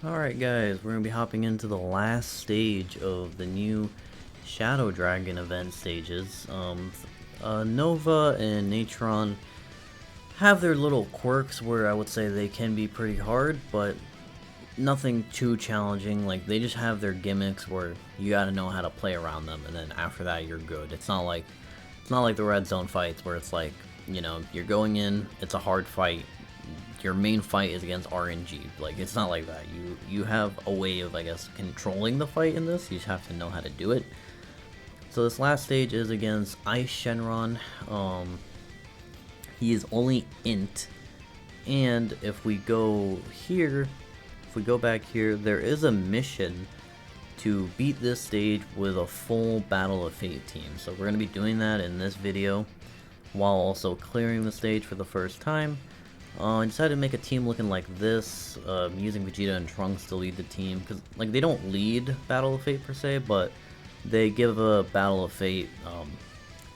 Alright guys, we're going to be hopping into the last stage of the new Shadow Dragon event stages. Nova and Natron have their little quirks where I would say they can be pretty hard, but nothing too challenging. Like, they just have their gimmicks where you gotta know how to play around them, and then after that you're good. It's not like the red zone fights where it's like, you know, you're going in, it's a hard fight, your main fight is against RNG. Like, it's not like that. You have a way of, I guess, controlling the fight in this. You just have to know how to do it. So this last stage is against Eis Shenron. He is only int, and if we go here, if we go back here, there is a mission to beat this stage with a full Battle of Fate team. So we're going to be doing that in this video while also clearing the stage for the first time. I decided to make a team looking like this, using Vegeta and Trunks to lead the team, because like they don't lead Battle of Fate per se, but they give a Battle of Fate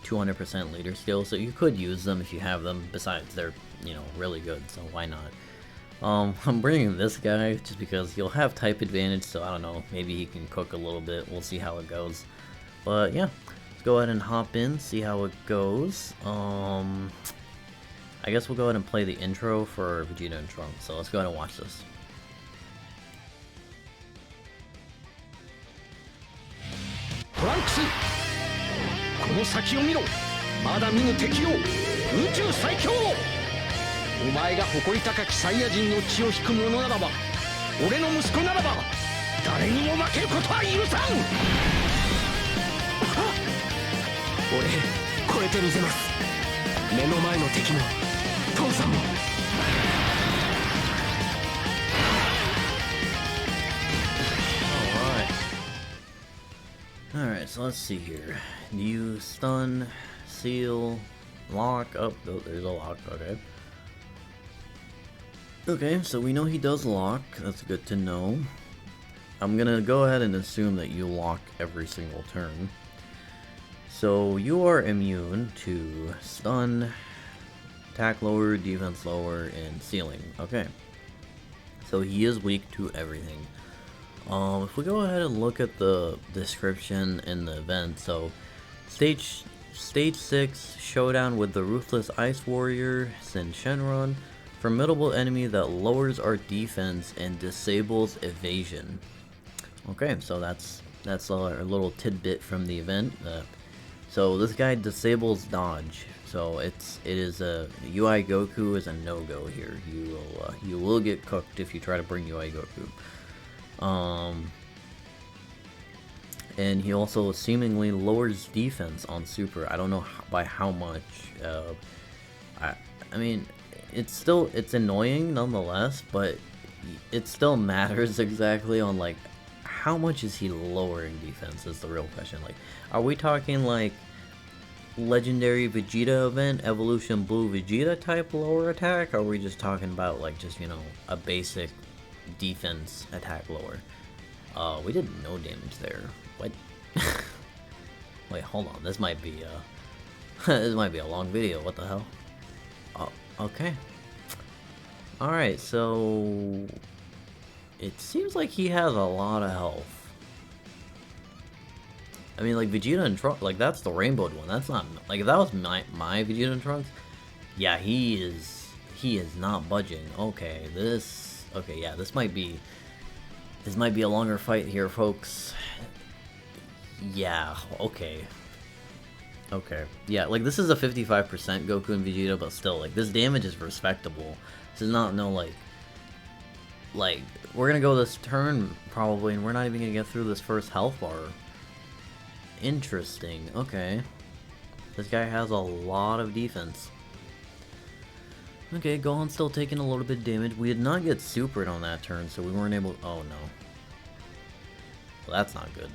200% leader skill, so you could use them if you have them. Besides, they're, you know, really good, so why not? I'm bringing this guy just because he'll have type advantage, so I don't know, maybe he can cook a little bit. We'll see how it goes. But yeah, let's go ahead and hop in, see how it goes. I guess we'll go ahead and play the intro for Vegeta and Trunks, so let's go ahead and watch this. Trunks! この先を見ろ。まだ見ぬ敵よ。宇宙最強。お前が誇り高きサイヤ人の血を引く者ならば、俺の息子ならば、誰にも負けることは許さん。俺、超えてみせます。目の前の敵も、父さんも。Alright, so let's see here. You stun, seal, lock. Oh, there's a lock, okay. Okay, so we know he does lock. That's good to know. I'm gonna go ahead and assume that you lock every single turn. So you are immune to stun, attack lower, defense lower, and sealing. Okay. So he is weak to everything. If we go ahead and look at the description in the event, so stage 6, showdown with the ruthless ice warrior Eis Shenron, formidable enemy that lowers our defense and disables evasion. Okay, so that's our little tidbit from the event. So this guy disables dodge, so it is a UI Goku is a no-go here. You will get cooked if you try to bring UI Goku. And he also seemingly lowers defense on Super. I don't know by how much. I mean, it's annoying nonetheless, but it still matters exactly on like how much is he lowering defense is the real question. Like, are we talking like legendary Vegeta event, evolution blue Vegeta type lower attack? Or are we just talking about like just, you know, a basic defense attack lower? We did no damage there. What? Wait, hold on. This might be this might be a long video. What the hell? Oh, okay. All right, so it seems like he has a lot of health. I mean, like Vegeta and Trunks, like that's the rainbowed one. That's not like if that was my Vegeta and Trunks. Yeah, he is not budging. Okay, yeah, this might be a longer fight here, folks. Yeah, okay. Yeah, like this is a 55% Goku and Vegeta, but still, like this damage is respectable. This is not no like we're gonna go this turn probably, and we're not even gonna get through this first health bar. Interesting. Okay, this guy has a lot of defense. Okay, Gohan's still taking a little bit of damage. We did not get supered on that turn, so we weren't able to... Oh, no. Well, that's not good.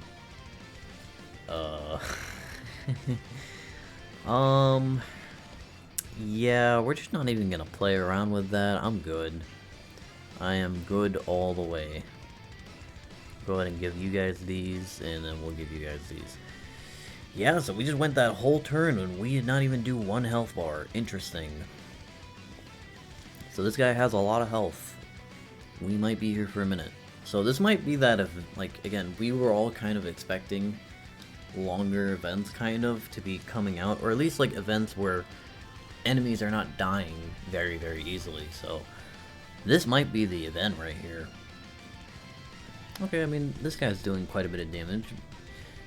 Yeah, we're just not even gonna play around with that. I'm good. I am good all the way. Go ahead and give you guys these, and then we'll give you guys these. Yeah, so we just went that whole turn, and we did not even do one health bar. Interesting. So this guy has a lot of health. We might be here for a minute. So this might be that if, like, again, we were all kind of expecting longer events kind of to be coming out, or at least like events where enemies are not dying very, very easily. So this might be the event right here. Okay, I mean, this guy's doing quite a bit of damage.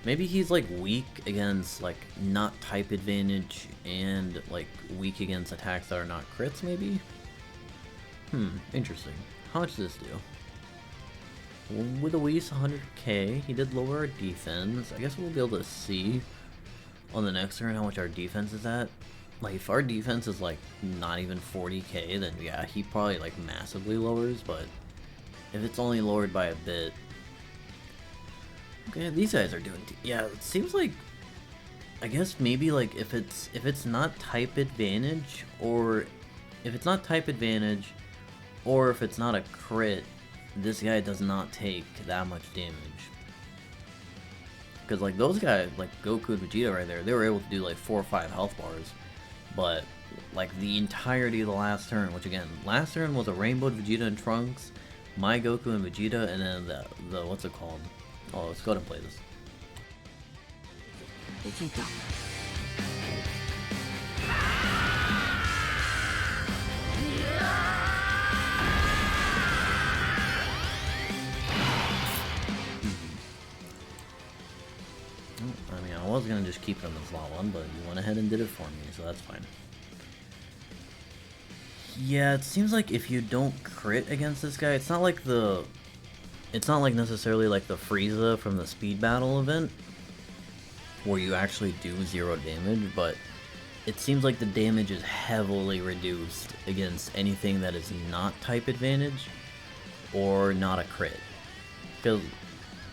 Maybe he's like weak against like not type advantage and like weak against attacks that are not crits maybe? Interesting. How much does this do? With a Whis 100k, he did lower our defense. I guess we'll be able to see on the next turn how much our defense is at. Like if our defense is like not even 40k, then yeah, he probably like massively lowers, but if it's only lowered by a bit. Okay, these guys are doing yeah, it seems like, I guess maybe like if it's not type advantage, or if it's not type advantage, or if it's not a crit, this guy does not take that much damage. Because like those guys, like Goku and Vegeta right there, they were able to do like 4 or 5 health bars. But like the entirety of the last turn, which again, last turn was a rainbowed Vegeta and Trunks, my Goku and Vegeta, and then the what's it called? Oh, let's go ahead and play this. I mean, I was gonna just keep it on the slot one, but you went ahead and did it for me, so that's fine. Yeah, it seems like if you don't crit against this guy, it's not like necessarily like the Frieza from the Speed Battle event, where you actually do 0 damage, but it seems like the damage is heavily reduced against anything that is not type advantage, or not a crit. Because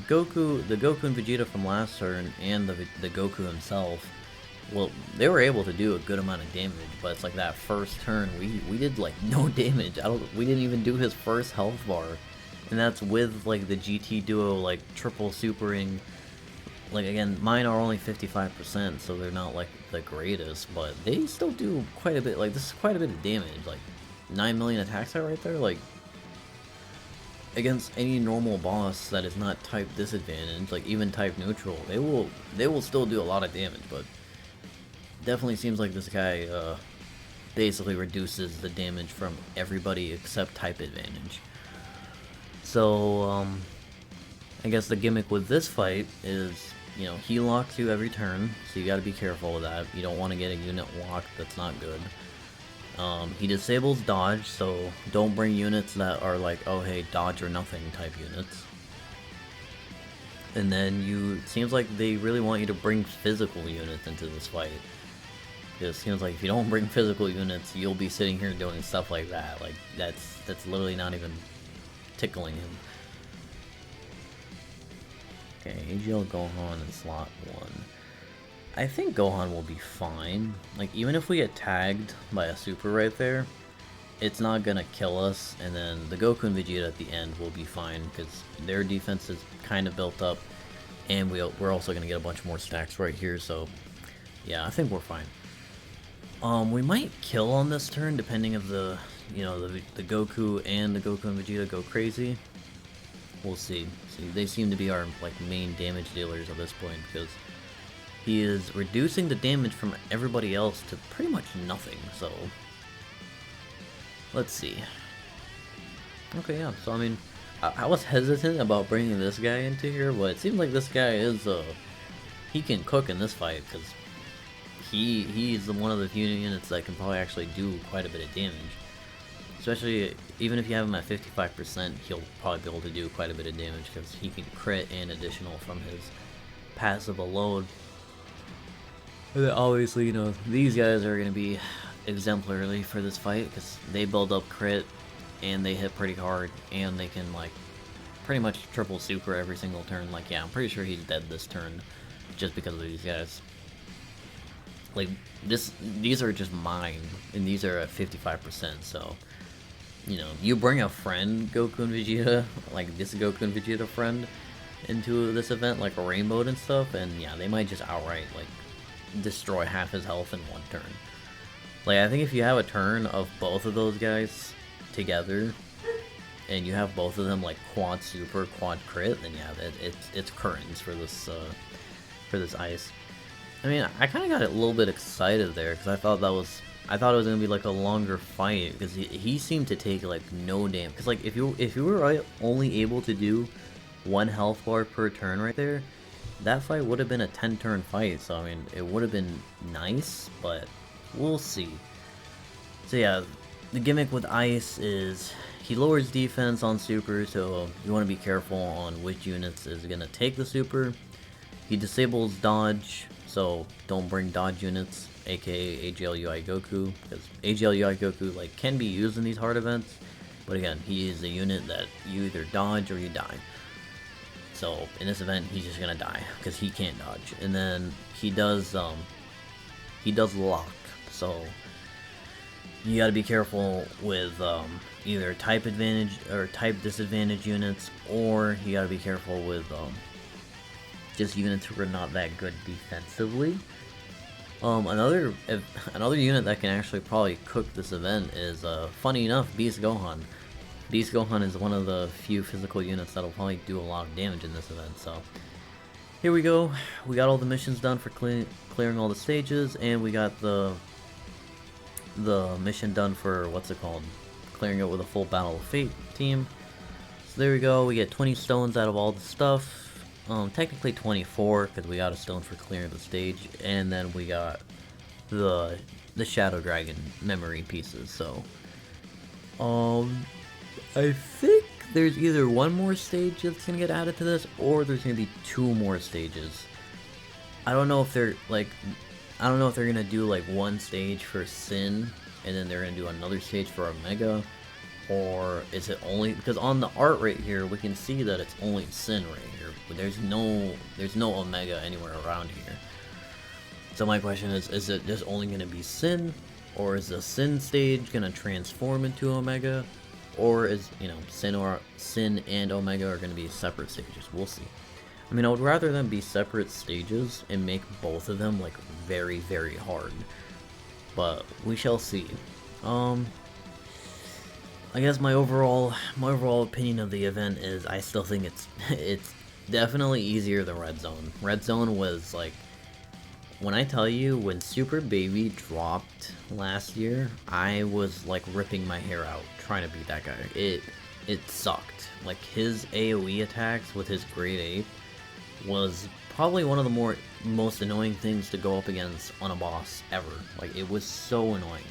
the Goku and Vegeta from last turn, and the Goku himself, well, they were able to do a good amount of damage, but it's like that first turn, we did like no damage. We didn't even do his first health bar. And that's with like the GT duo like triple supering. Like again, mine are only 55%, so they're not like the greatest, but they still do quite a bit. Like this is quite a bit of damage. Like 9 million attack stat right there. Like against any normal boss that is not type disadvantage, like even type neutral, they will still do a lot of damage. But definitely seems like this guy basically reduces the damage from everybody except type advantage. So, I guess the gimmick with this fight is, you know, he locks you every turn, so you gotta be careful with that. You don't want to get a unit locked, that's not good. He disables dodge, so don't bring units that are like, oh hey, dodge or nothing type units. And then it seems like they really want you to bring physical units into this fight. It seems like if you don't bring physical units, you'll be sitting here doing stuff like that. Like, that's literally not even tickling him. Okay, AGL Gohan in slot 1. I think Gohan will be fine. Like, even if we get tagged by a super right there, it's not gonna kill us, and then the Goku and Vegeta at the end will be fine, because their defense is kind of built up, and we're also gonna get a bunch more stacks right here, so yeah, I think we're fine. We might kill on this turn, depending if the Goku and the Goku and Vegeta go crazy. We'll see. See, they seem to be our like main damage dealers at this point, because he is reducing the damage from everybody else to pretty much nothing, so let's see. Okay, yeah, so I mean, I was hesitant about bringing this guy into here, but it seems like this guy is, he can cook in this fight, because he's one of the few units that can probably actually do quite a bit of damage. Especially, even if you have him at 55%, he'll probably be able to do quite a bit of damage, because he can crit and additional from his passive alone. And then obviously, you know, these guys are going to be exemplary for this fight, because they build up crit, and they hit pretty hard, and they can, like, pretty much triple super every single turn. Like, yeah, I'm pretty sure he's dead this turn, just because of these guys. Like, these are just mine, and these are at 55%, so, you know, you bring a friend, Goku and Vegeta, like this Goku and Vegeta friend, into this event, like a Rainbow and stuff, and yeah, they might just outright, like, destroy half his health in one turn. Like, I think if you have a turn of both of those guys together, and you have both of them like quad super, quad crit, then yeah, it's curtains for this ice. I mean, I kind of got a little bit excited there because I thought it was gonna be like a longer fight because he seemed to take like no damage. Because like if you were only able to do 1 health bar per turn right there, that fight would have been a 10-turn fight. So I mean, it would have been nice, but we'll see. So yeah, the gimmick with Ice is he lowers defense on super, so you want to be careful on which units is gonna take the super. He disables dodge, so don't bring dodge units, aka AGL-UI Goku, because AGL-UI Goku like can be used in these hard events, but again, he is a unit that you either dodge or you die. So in this event, he's just gonna die because he can't dodge, and then he does lock, so you gotta be careful with either type advantage or type disadvantage units, or you gotta be careful with just units who are not that good defensively. Another unit that can actually probably cook this event is, funny enough, Beast Gohan. Beast Gohan is one of the few physical units that'll probably do a lot of damage in this event, so here we go. We got all the missions done for clearing all the stages, and we got the mission done for, what's it called, clearing it with a full Battle of Fate team. So there we go, we get 20 stones out of all the stuff. Technically 24, because we got a stone for clearing the stage, and then we got the Shadow Dragon memory pieces, so I think there's either one more stage that's gonna get added to this, or there's gonna be 2 more stages. I don't know if they're gonna do like one stage for Sin, and then they're gonna do another stage for Omega, or is it only, because on the art right here we can see that it's only Sin right here, but there's no Omega anywhere around here. So my question is it just only gonna be Sin, or is the Sin stage gonna transform into Omega, or is, you know, Sin and Omega are gonna be separate stages? We'll see. I mean, I would rather them be separate stages and make both of them like very, very hard, but we shall see. I guess my overall opinion of the event is I still think it's definitely easier than Red Zone. Red Zone was like, when I tell you, when Super Baby dropped last year, I was like ripping my hair out trying to beat that guy. It sucked. Like, his AoE attacks with his Grade 8 was probably one of the most annoying things to go up against on a boss ever. Like, it was so annoying.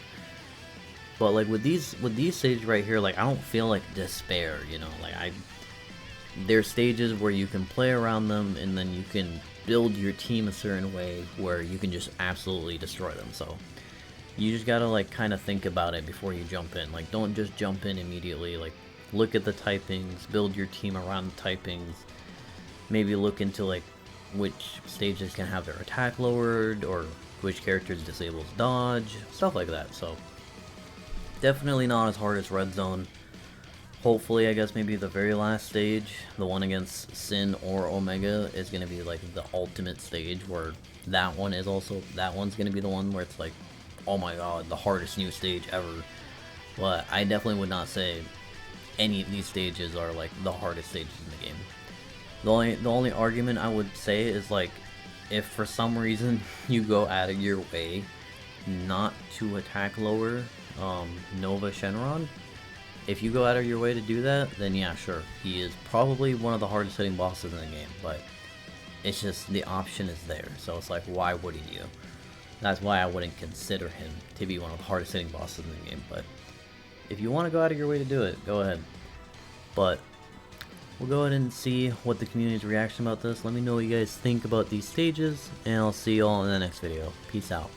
But like with these stages right here, like I don't feel like despair, you know, like there's stages where you can play around them and then you can build your team a certain way where you can just absolutely destroy them. So you just gotta like kind of think about it before you jump in. Like, don't just jump in immediately. Like, look at the typings, build your team around the typings, maybe look into like which stages can have their attack lowered or which characters disables dodge, stuff like that. So definitely not as hard as Red Zone. Hopefully, I guess maybe the very last stage, the one against Sin or Omega, is going to be like the ultimate stage where that one's going to be the one where it's like, oh my god, the hardest new stage ever. But I definitely would not say any of these stages are like the hardest stages in the game. The only argument I would say is like, if for some reason you go out of your way not to attack lower Nova Shenron, if you go out of your way to do that, then yeah, sure, he is probably one of the hardest hitting bosses in the game, but it's just the option is there, so it's like, why wouldn't you? That's why I wouldn't consider him to be one of the hardest hitting bosses in the game, but if you want to go out of your way to do it, go ahead. But we'll go ahead and see what the community's reaction about this. Let me know what you guys think about these stages, and I'll see you all in the next video. Peace out.